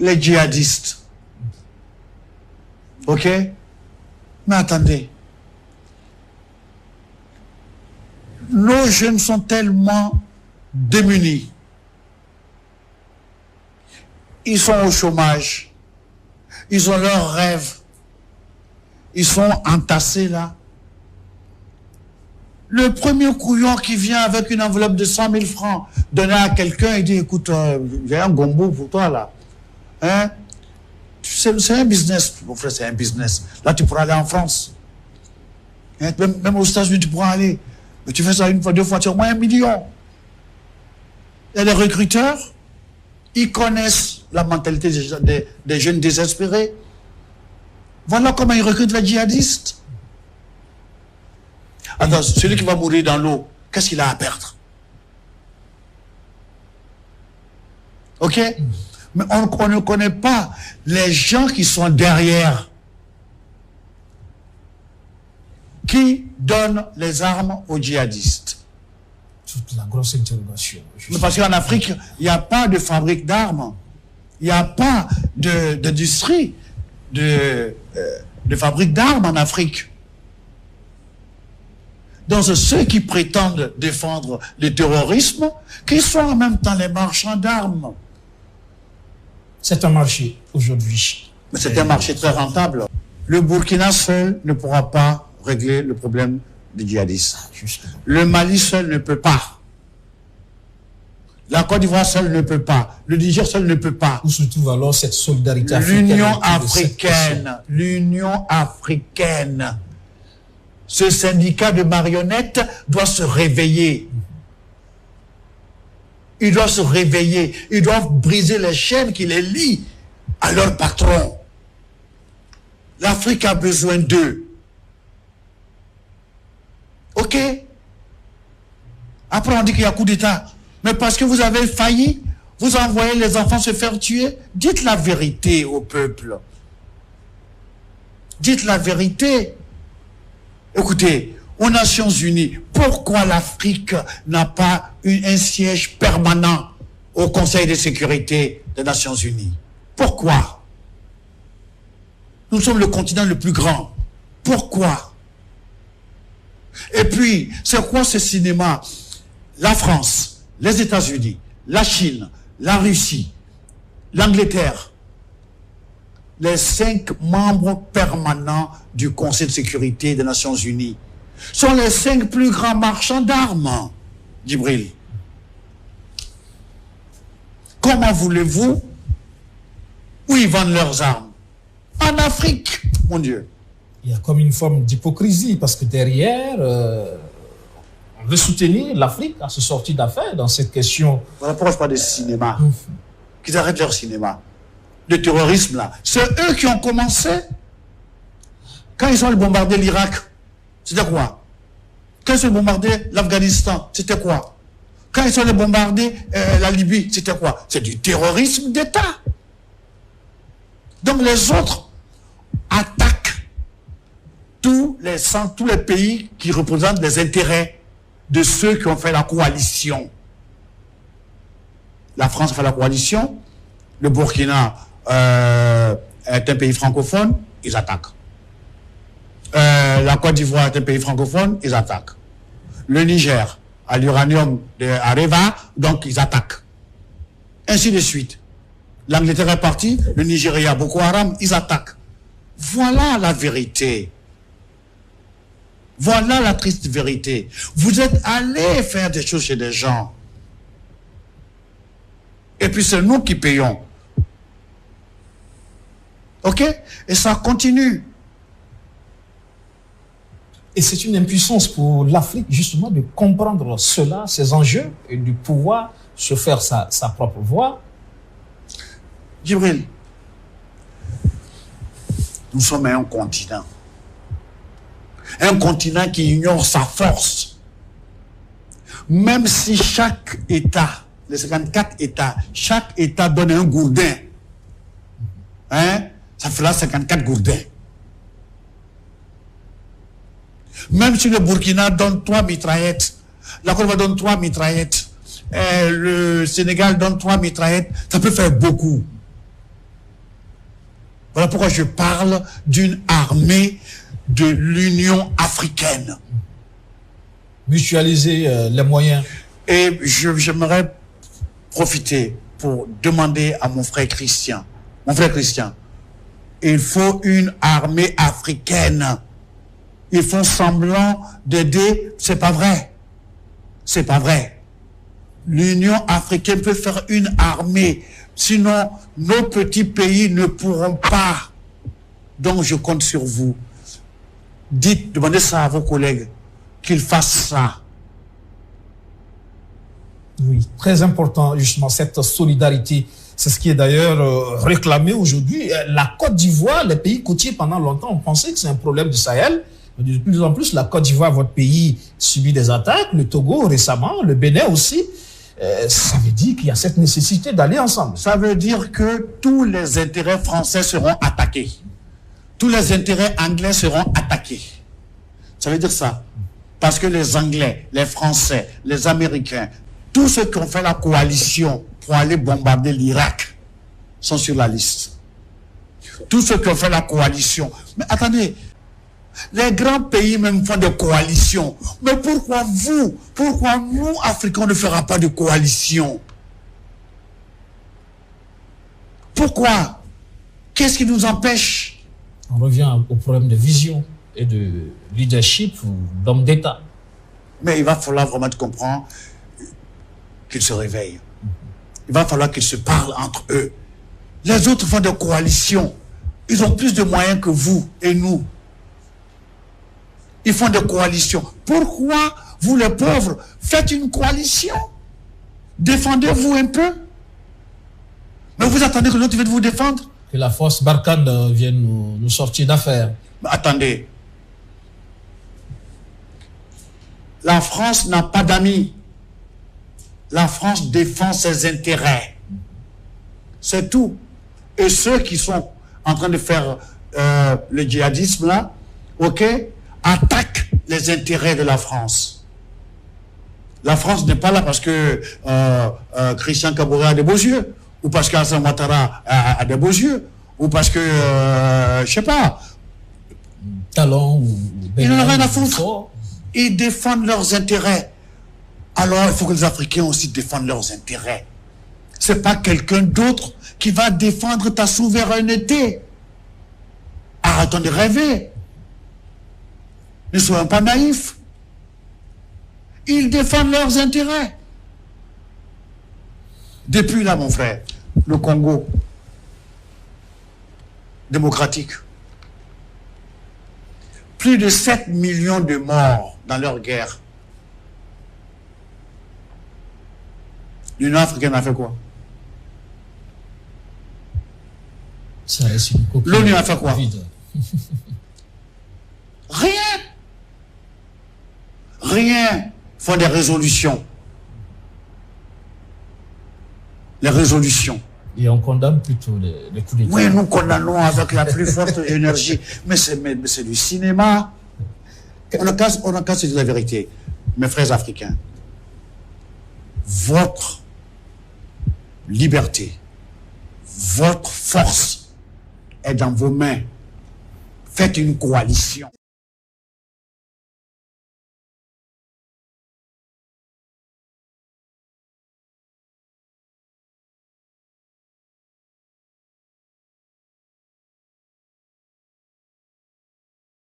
les djihadistes. Ok? Mais attendez. Nos jeunes sont tellement démunis. Ils sont au chômage. Ils ont leurs rêves. Ils sont entassés là. Le premier couillon qui vient avec une enveloppe de 100 000 francs donner à quelqu'un et dit, écoute, j'ai un gombo pour toi là. Hein? C'est un business, mon frère, c'est un business. Là, tu pourras aller en France. Hein? Même aux États-Unis, tu pourras aller. Mais tu fais ça une fois, deux fois, tu as au moins 1 million. Et les recruteurs, ils connaissent la mentalité des jeunes désespérés. Voilà comment ils recrutent les djihadistes. Attends, celui qui va mourir dans l'eau, qu'est-ce qu'il a à perdre? Ok? Mais on ne connaît pas les gens qui sont derrière, qui donnent les armes aux djihadistes. Toute la grosse interrogation. Mais parce qu'en Afrique, il n'y a pas de fabrique d'armes. Il n'y a pas d'industrie de fabrique d'armes en Afrique. Donc, ceux qui prétendent défendre le terrorisme, qui sont en même temps les marchands d'armes. C'est un marché aujourd'hui. Mais c'est un marché très rentable. Le Burkina seul ne pourra pas régler le problème des djihadistes. Le Mali seul ne peut pas. La Côte d'Ivoire seule ne peut pas. Le Niger seul ne peut pas. Où se trouve alors cette solidarité africaine? L'Union africaine. Ce syndicat de marionnettes doit se réveiller. Ils doivent se réveiller. Ils doivent briser les chaînes qui les lient à leur patron. L'Afrique a besoin d'eux. Ok? Après, on dit qu'il y a coup d'État. Mais parce que vous avez failli, vous envoyez les enfants se faire tuer. Dites la vérité au peuple. Dites la vérité. Écoutez, aux Nations Unies, pourquoi l'Afrique n'a pas un siège permanent au Conseil de sécurité des Nations Unies? Pourquoi? Nous sommes le continent le plus grand. Pourquoi? Et puis, c'est quoi ce cinéma? La France, les États-Unis, la Chine, la Russie, l'Angleterre, les 5 membres permanents du Conseil de sécurité des Nations Unies sont les 5 plus grands marchands d'armes, Djibril. Comment voulez-vous où ils vendent leurs armes? En Afrique, mon Dieu. Il y a comme une forme d'hypocrisie parce que derrière, on veut soutenir l'Afrique à se sortir d'affaires dans cette question. Voilà pourquoi je parle de cinéma. Qu'ils arrêtent leur cinéma. Le terrorisme, là, c'est eux qui ont commencé. Quand ils ont bombardé l'Irak, c'était quoi? Quand ils ont bombardé l'Afghanistan, c'était quoi? Quand ils ont bombardé la Libye, c'était quoi? C'est du terrorisme d'État. Donc les autres attaquent tous les pays qui représentent les intérêts de ceux qui ont fait la coalition. La France a fait la coalition, le Burkina est un pays francophone, ils attaquent. La Côte d'Ivoire est un pays francophone, ils attaquent. Le Niger a l'uranium de Areva, donc ils attaquent. Ainsi de suite. L'Angleterre est partie, le Nigeria, Boko Haram, ils attaquent. Voilà la vérité. Voilà la triste vérité. Vous êtes allés faire des choses chez des gens. Et puis c'est nous qui payons. Ok? Et ça continue. Et c'est une impuissance pour l'Afrique, justement, de comprendre cela, ces enjeux, et de pouvoir se faire sa propre voix. Djibril, nous sommes un continent. Un continent qui ignore sa force. Même si chaque État, les 54 États, chaque État donne un gourdin, hein, ça fera 54 gourdins. Même si le Burkina donne 3 mitraillettes, la Côte d'Ivoire donne 3 mitraillettes, le Sénégal donne 3 mitraillettes, ça peut faire beaucoup. Voilà pourquoi je parle d'une armée de l'Union africaine. Mutualiser les moyens. Et j'aimerais profiter pour demander à mon frère Christian, il faut une armée africaine. Ils font semblant d'aider, c'est pas vrai. C'est pas vrai. L'Union africaine peut faire une armée, sinon nos petits pays ne pourront pas. Donc je compte sur vous. Demandez ça à vos collègues, qu'ils fassent ça. Oui, très important justement cette solidarité. C'est ce qui est d'ailleurs réclamé aujourd'hui. La Côte d'Ivoire, les pays côtiers, pendant longtemps, on pensait que c'est un problème du Sahel. Mais de plus en plus, la Côte d'Ivoire, votre pays, subit des attaques. Le Togo récemment, le Bénin aussi. Ça veut dire qu'il y a cette nécessité d'aller ensemble. Ça veut dire que tous les intérêts français seront attaqués. Tous les intérêts anglais seront attaqués. Ça veut dire ça. Parce que les Anglais, les Français, les Américains, tous ceux qui ont fait la coalition pour aller bombarder l'Irak sont sur la liste. Tous ceux qui ont fait la coalition. Mais attendez, les grands pays même font des coalitions. Mais pourquoi nous, Africains, ne ferons pas de coalition? Pourquoi? Qu'est-ce qui nous empêche? On revient au problème de vision et de leadership ou d'homme d'État. Mais il va falloir vraiment comprendre qu'ils se réveillent. Il va falloir qu'ils se parlent entre eux. Les autres font des coalitions. Ils ont plus de moyens que vous et nous. Ils font des coalitions. Pourquoi vous les pauvres faites une coalition? Défendez-vous un peu. Mais vous attendez que l'autre vienne vous défendre? Que la force Barkhane vienne nous sortir d'affaires. Attendez. La France n'a pas d'amis. La France défend ses intérêts. C'est tout. Et ceux qui sont en train de faire le djihadisme là, ok, attaquent les intérêts de la France. La France n'est pas là parce que Christian Kabouré a des beaux yeux, ou parce qu'Assane Ouattara a des beaux yeux, ou parce que, je sais pas. Talon ou Ils n'en ont rien à foutre. Ils défendent leurs intérêts. Alors, il faut que les Africains aussi défendent leurs intérêts. C'est pas quelqu'un d'autre qui va défendre ta souveraineté. Arrêtons de rêver. Ne soyons pas naïfs. Ils défendent leurs intérêts. Depuis là, mon frère, le Congo démocratique, plus de 7 millions de morts dans leur guerre. L'Union africaine a fait quoi? L'ONU a fait quoi? Rien. Rien. Font des résolutions. Les résolutions. Et on condamne plutôt les coups d'État. Oui, nous condamnons avec la plus forte énergie. Mais c'est du cinéma. On a qu'à se dire la vérité. Mes frères africains, votre liberté, votre force est dans vos mains. Faites une coalition.